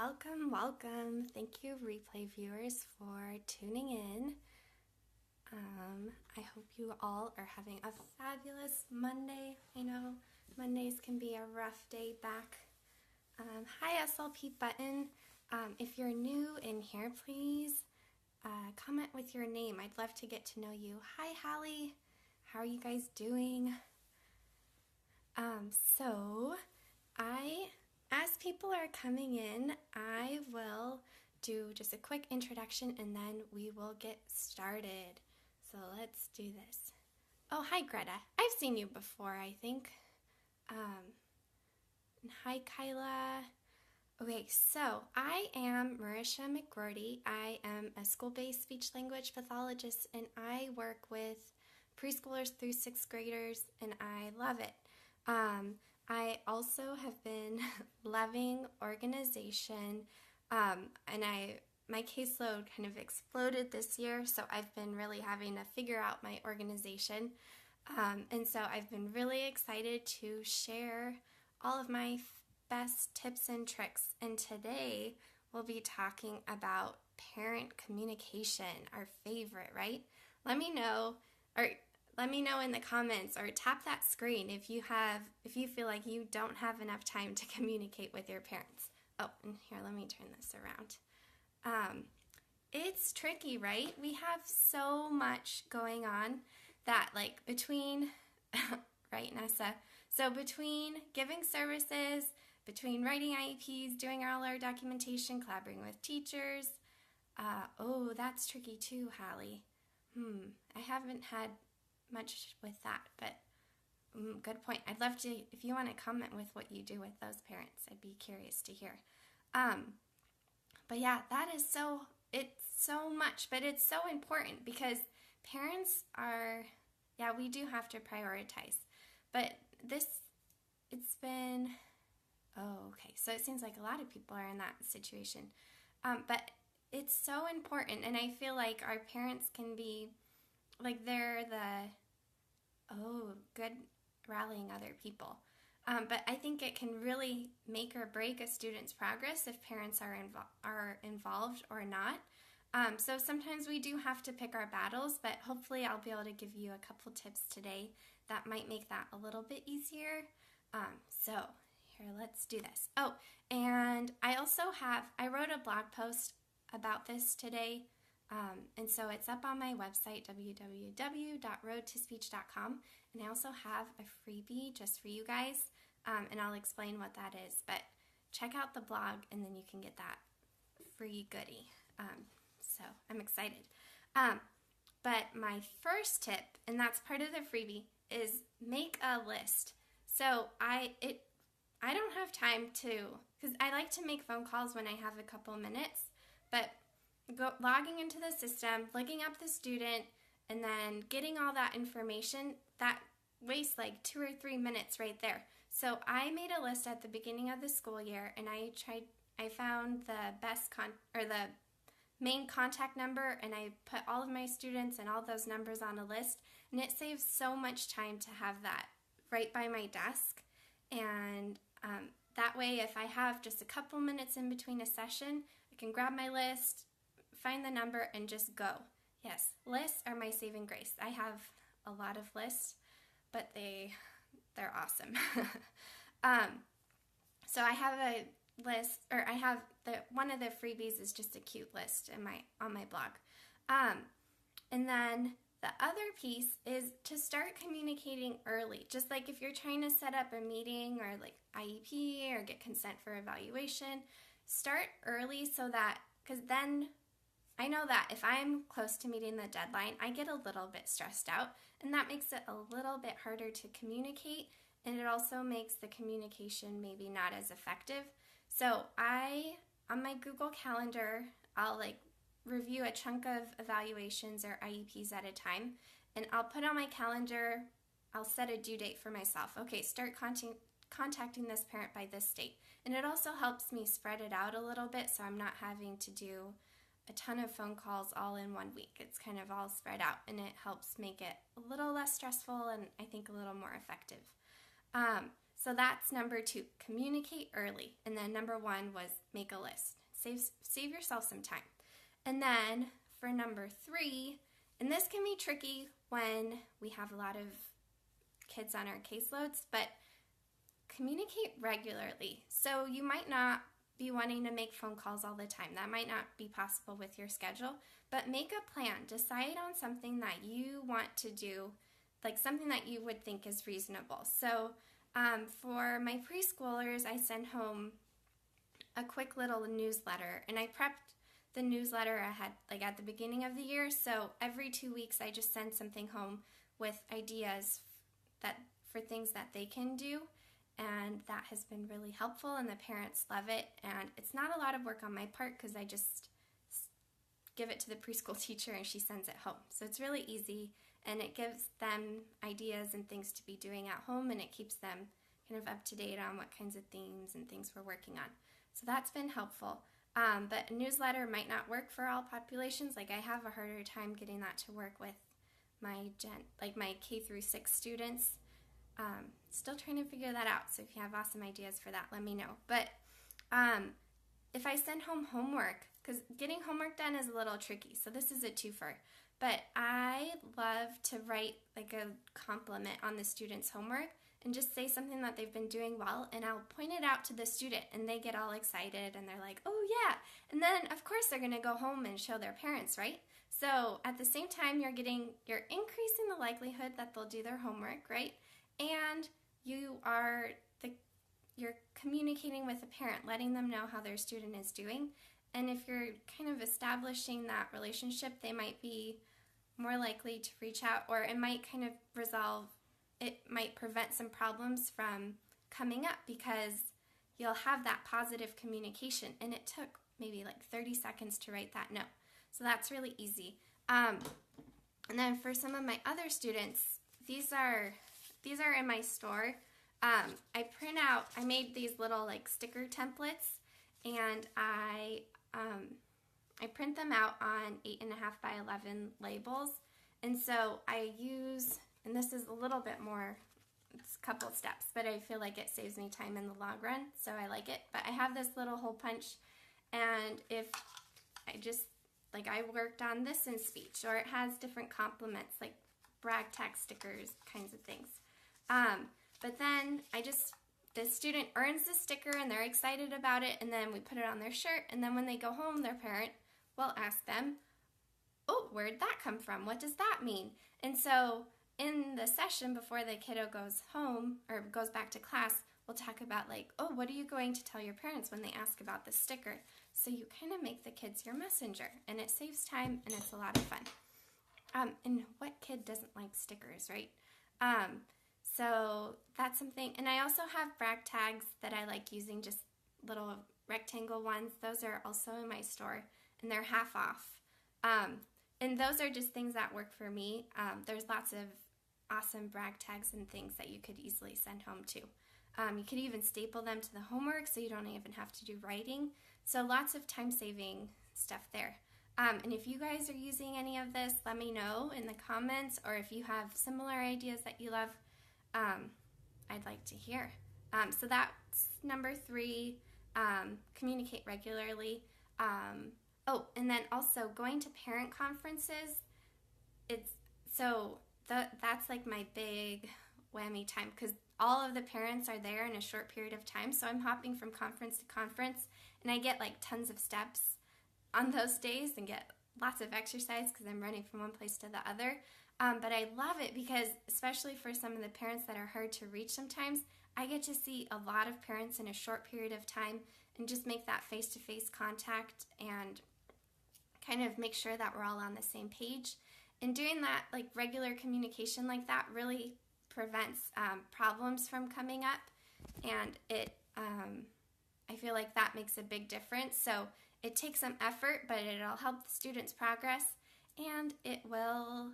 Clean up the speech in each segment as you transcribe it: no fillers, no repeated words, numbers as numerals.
Welcome, welcome. Thank you, replay viewers, for tuning in. I hope you all are having a fabulous Monday. I know Mondays can be a rough day back. Hi, SLP Button. If you're new in here, please comment with your name. I'd love to get to know you. Hi, Hallie. How are you guys doing? As people are coming in, I will do just a quick introduction and then we will get started. So let's do this. Oh, hi, Greta. I've seen you before, I think. Hi, Kyla. Okay, so I am Marisha McGroarty. I am a school-based speech-language pathologist, and I work with preschoolers through 6th graders, and I love it. I also have been loving organization, and my caseload kind of exploded this year, so I've been really having to figure out my organization. And so I've been really excited to share all of my best tips and tricks. And today we'll be talking about parent communication, our favorite, right? Let me know in the comments or tap that screen if you feel like you don't have enough time to communicate with your parents. Oh, and here, let me turn this around. It's tricky, right? We have so much going on that, like, between, right, Nessa? So between giving services, between writing IEPs, doing all our documentation, collaborating with teachers. Oh, that's tricky too, Hallie. I haven't had much with that, but good point. I'd love to, if you want to comment with what you do with those parents, I'd be curious to hear. But yeah, it's so much, but it's so important because parents we do have to prioritize. But so it seems like a lot of people are in that situation. But it's so important, and I feel like our parents can be, like, they're good rallying other people. But I think it can really make or break a student's progress if parents are involved or not. So sometimes we do have to pick our battles, but hopefully I'll be able to give you a couple tips today that might make that a little bit easier. So here, let's do this. Oh, and I wrote a blog post about this today. And so it's up on my website, www.roadtospeech.com. And I also have a freebie just for you guys, and I'll explain what that is. But check out the blog, and then you can get that free goodie. So I'm excited. But my first tip, and that's part of the freebie, is make a list. So I don't have time because I like to make phone calls when I have a couple minutes, but logging into the system, looking up the student, and then getting all that information, that wastes like 2 or 3 minutes right there. So I made a list at the beginning of the school year, and I found the main contact number, and I put all of my students and all those numbers on a list, and it saves so much time to have that right by my desk. And that way, if I have just a couple minutes in between a session, I can grab my list, find the number, and just go. Yes, lists are my saving grace. I have a lot of lists, but they're awesome. So I have a list, or I have one of the freebies is just a cute list on my blog. And then the other piece is to start communicating early. Just like if you're trying to set up a meeting or like IEP or get consent for evaluation, start early because then I know that if I'm close to meeting the deadline, I get a little bit stressed out, and that makes it a little bit harder to communicate, and it also makes the communication maybe not as effective. So on my Google Calendar, I'll review a chunk of evaluations or IEPs at a time, and I'll put on my calendar, I'll set a due date for myself. Okay, start contacting this parent by this date. And it also helps me spread it out a little bit so I'm not having to do a ton of phone calls all in 1 week. It's kind of all spread out, and it helps make it a little less stressful and I think a little more effective. So that's number 2, communicate early. And then number 1 was make a list. Save yourself some time. And then for number 3, and this can be tricky when we have a lot of kids on our caseloads, but communicate regularly. So you might not be wanting to make phone calls all the time. That might not be possible with your schedule, but make a plan. Decide on something that you want to do, like something that you would think is reasonable. So for my preschoolers, I send home a quick little newsletter, and I prepped the newsletter ahead, like at the beginning of the year. So every 2 weeks, I just send something home with ideas for things that they can do, and that has been really helpful, and the parents love it. And it's not a lot of work on my part because I just give it to the preschool teacher and she sends it home. So it's really easy, and it gives them ideas and things to be doing at home, and it keeps them kind of up to date on what kinds of themes and things we're working on. So that's been helpful. But a newsletter might not work for all populations. Like I have a harder time getting that to work with my K through 6 students. Still trying to figure that out. So if you have awesome ideas for that, let me know. But if I send home homework, because getting homework done is a little tricky, so this is a twofer. But I love to write like a compliment on the student's homework and just say something that they've been doing well, and I'll point it out to the student, and they get all excited, and they're like, oh yeah. And then, of course, they're going to go home and show their parents, right? So at the same time, you're increasing the likelihood that they'll do their homework, right? And you're communicating with a parent, letting them know how their student is doing. And if you're kind of establishing that relationship, they might be more likely to reach out, or it might kind of prevent some problems from coming up because you'll have that positive communication. And it took maybe like 30 seconds to write that note. So that's really easy. And then for some of my other students, these are in my store. I made these little like sticker templates, and I print them out on 8.5 by 11 labels. And so I use, and this is a little bit more, it's a couple of steps, but I feel like it saves me time in the long run, so I like it. But I have this little hole punch, and if I worked on this in speech, or it has different compliments, like brag tag stickers, kinds of things. But then the student earns the sticker and they're excited about it, and then we put it on their shirt, and then when they go home, their parent will ask them, oh, where'd that come from? What does that mean? And so in the session before the kiddo goes home or goes back to class, we'll talk about like, oh, what are you going to tell your parents when they ask about the sticker? So you kind of make the kids your messenger, and it saves time, and it's a lot of fun. And what kid doesn't like stickers, right? So that's something. And I also have brag tags that I like using, just little rectangle ones. Those are also in my store, and they're half off. And those are just things that work for me. There's lots of awesome brag tags and things that you could easily send home too. You could even staple them to the homework so you don't even have to do writing. So lots of time-saving stuff there. And if you guys are using any of this, let me know in the comments, or if you have similar ideas that you love, I'd like to hear. So that's number 3, communicate regularly. And then also going to parent conferences. That's like my big whammy time, because all of the parents are there in a short period of time. So I'm hopping from conference to conference, and I get like tons of steps on those days and get lots of exercise because I'm running from one place to the other. But I love it because, especially for some of the parents that are hard to reach sometimes, I get to see a lot of parents in a short period of time and just make that face-to-face contact and kind of make sure that we're all on the same page. And doing that, like regular communication like that, really prevents problems from coming up. And I feel like that makes a big difference. So it takes some effort, but it'll help the students progress, and it will,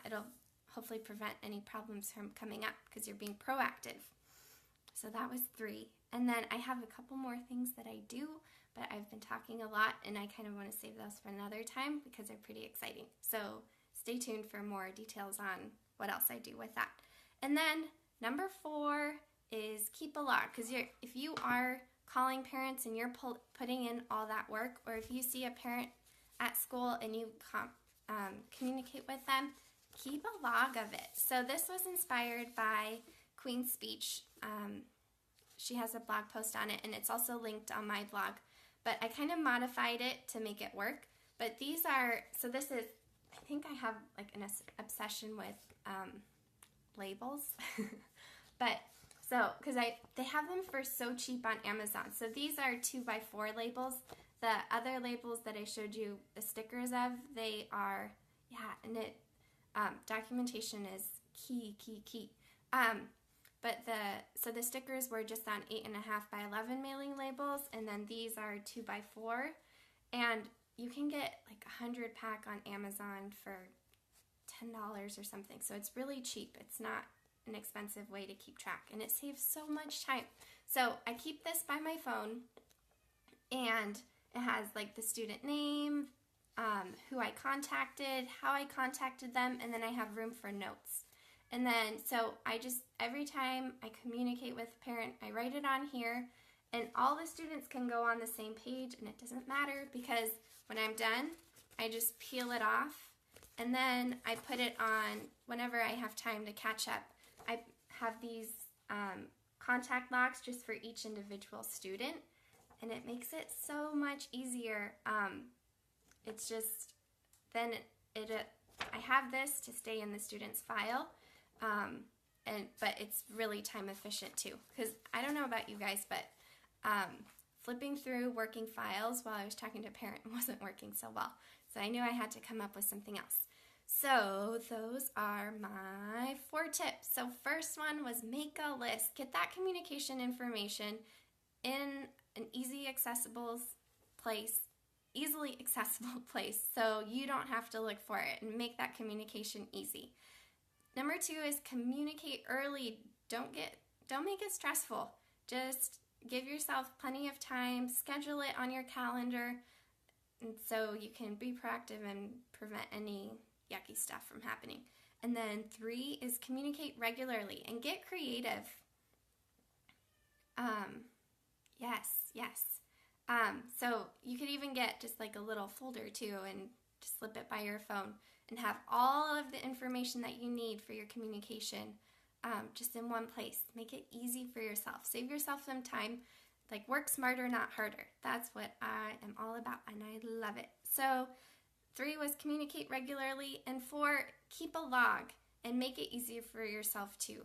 it'll hopefully prevent any problems from coming up because you're being proactive. So that was 3. And then I have a couple more things that I do, but I've been talking a lot, and I kind of want to save those for another time because they're pretty exciting. So stay tuned for more details on what else I do with that. And then Number 4 is keep a log, because if you are calling parents and you're putting in all that work, or if you see a parent at school and you communicate with them, keep a log of it. So this was inspired by Queen's speech. She has a blog post on it, and it's also linked on my blog. But I kind of modified it to make it work. But these are, so this is, I think I have like an obsession with labels. But so, because they have them for so cheap on Amazon. So these are 2x4 labels. The other labels that I showed you the stickers of, they are, and it, documentation is key. But so the stickers were just on 8.5x11 mailing labels, and then these are 2x4, and you can get like 100 pack on Amazon for $10 or something. So it's really cheap. It's not an expensive way to keep track, and it saves so much time. So I keep this by my phone, and it has like the student name, who I contacted, how I contacted them, and then I have room for notes. And then, so every time I communicate with a parent, I write it on here, and all the students can go on the same page, and it doesn't matter, because when I'm done, I just peel it off, and then I put it on whenever I have time to catch up. I have these contact logs just for each individual student, and it makes it so much easier. It's just, then I have this to stay in the student's file, but it's really time efficient too. Because I don't know about you guys, but flipping through working files while I was talking to a parent wasn't working so well. So I knew I had to come up with something else. So those are my 4 tips. So first one was make a list. Get that communication information in an easily accessible place, so you don't have to look for it, and make that communication easy. Number 2 is communicate early. Don't make it stressful. Just give yourself plenty of time. Schedule it on your calendar, and so you can be proactive and prevent any yucky stuff from happening. And then 3 is communicate regularly and get creative. Yes. So you could even get just like a little folder too, and just slip it by your phone, and have all of the information that you need for your communication just in one place. Make it easy for yourself. Save yourself some time. Like, work smarter, not harder. That's what I am all about, and I love it. So 3 was communicate regularly, and 4, keep a log and make it easier for yourself too.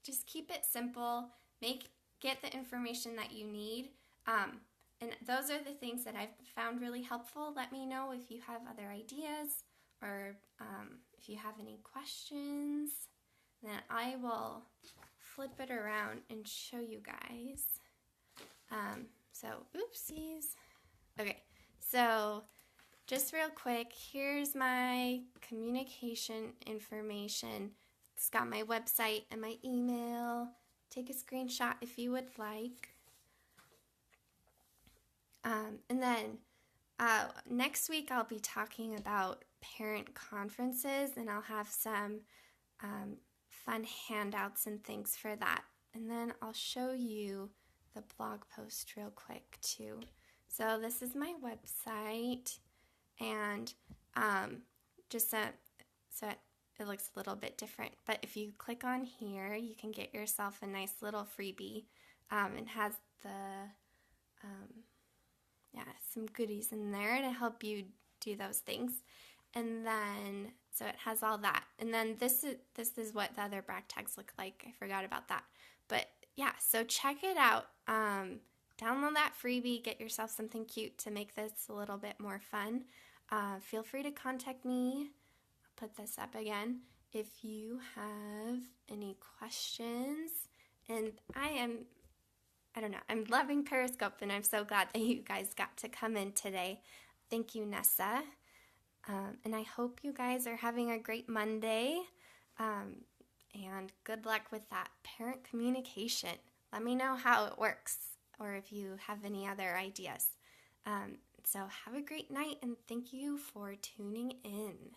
Just keep it simple. Get the information that you need. And those are the things that I've found really helpful. Let me know if you have other ideas, or if you have any questions. Then I will flip it around and show you guys. So, oopsies. Okay, so just real quick, here's my communication information. It's got my website and my email. Take a screenshot if you would like. And then next week I'll be talking about parent conferences, and I'll have some fun handouts and things for that. And then I'll show you the blog post real quick too. So this is my website, and so it looks a little bit different. But if you click on here, you can get yourself a nice little freebie. It has some goodies in there to help you do those things. And then, so it has all that. And then this is what the other brag tags look like. I forgot about that. But yeah, so check it out. Download that freebie, get yourself something cute to make this a little bit more fun. Feel free to contact me. I'll put this up again if you have any questions. And I'm loving Periscope, and I'm so glad that you guys got to come in today. Thank you, Nessa. And I hope you guys are having a great Monday. And good luck with that parent communication. Let me know how it works, or if you have any other ideas. So have a great night, and thank you for tuning in.